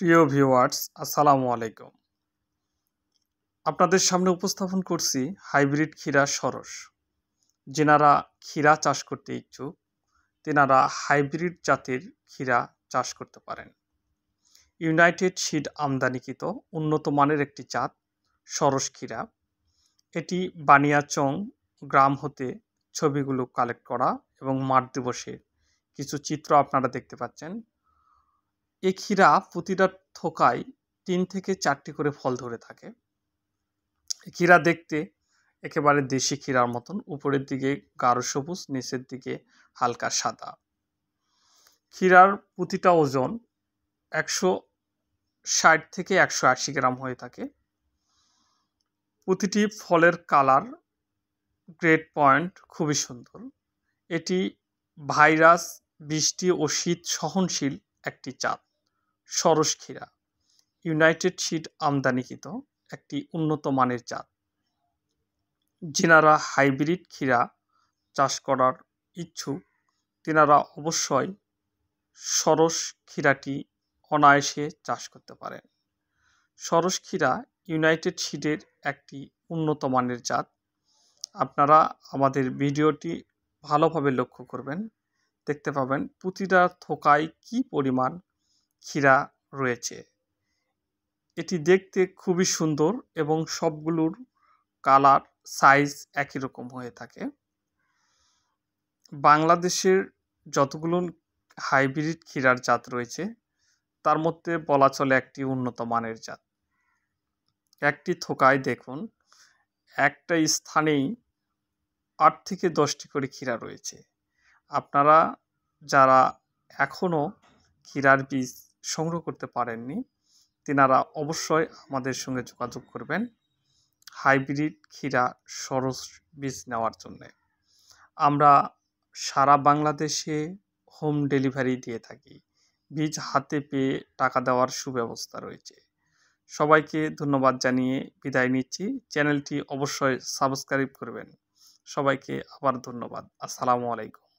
প্রিয় ভিউয়ার্স, আসসালামু আলাইকুম। আপনাদের সামনে উপস্থাপন করছি হাইব্রিড ক্ষীরা সরস। যেনারা ক্ষীরা চাষ করতে ইচ্ছুক তেনারা হাইব্রিড জাতের ক্ষীরা চাষ করতে পারেন। ইউনাইটেড সিড আমদানিকৃত উন্নত মানের একটি জাত সরস ক্ষীরা। এটি বানিয়াচং গ্রাম হতে ছবিগুলো কালেক্ট করা এবং মাঠ দিবসের কিছু চিত্র আপনারা দেখতে পাচ্ছেন। এই ক্ষীরা প্রতিটা থোকায় ৩ থেকে ৪টি করে ফল ধরে থাকে। ক্ষীরা দেখতে একেবারে দেশি ক্ষীরার মতন, উপরের দিকে গাঢ় সবুজ, নিচের দিকে হালকা সাদা। ক্ষীরার প্রতিটা ওজন ১৬০ থেকে ১৮০ গ্রাম হয়ে থাকে। প্রতিটি ফলের কালার, গ্রেড পয়েন্ট খুবই সুন্দর। এটি ভাইরাস, বৃষ্টি ও শীত সহনশীল একটি জাত সরস ক্ষীরা। ইউনাইটেড সিড আমদানিকৃত একটি উন্নত মানের জাত। যিনারা হাইব্রিড ক্ষীরা চাষ করার ইচ্ছুক তেনারা অবশ্যই সরস ক্ষীরাটি অনায়াসে চাষ করতে পারেন। সরস ক্ষীরা ইউনাইটেড সিডের একটি উন্নত মানের জাত। আপনারা আমাদের ভিডিওটি ভালোভাবে লক্ষ্য করবেন, দেখতে পাবেন প্রতিটা থোকায় কি পরিমাণ ক্ষীরা রয়েছে। এটি দেখতে খুবই সুন্দর এবং সবগুলোর কালার, সাইজ একই রকম হয়ে থাকে। বাংলাদেশের যতগুলো হাইব্রিড ক্ষীরার জাত রয়েছে তার মধ্যে বলা চলে একটি উন্নত মানের জাত। একটি থোকায় দেখুন একটা স্থানেই ৮ থেকে ১০টি করে ক্ষীরা রয়েছে। আপনারা যারা এখনও ক্ষীরার বীজ সংগ্রহ করতে পারেননি তেনারা অবশ্যই আমাদের সঙ্গে যোগাযোগ করবেন হাইব্রিড ক্ষীরা সরস বীজ নেওয়ার জন্যে। আমরা সারা বাংলাদেশে হোম ডেলিভারি দিয়ে থাকি। বীজ হাতে পেয়ে টাকা দেওয়ার সুব্যবস্থা রয়েছে। সবাইকে ধন্যবাদ জানিয়ে বিদায় নিচ্ছি। চ্যানেলটি অবশ্যই সাবস্ক্রাইব করবেন। সবাইকে আবার ধন্যবাদ। আসসালামু আলাইকুম।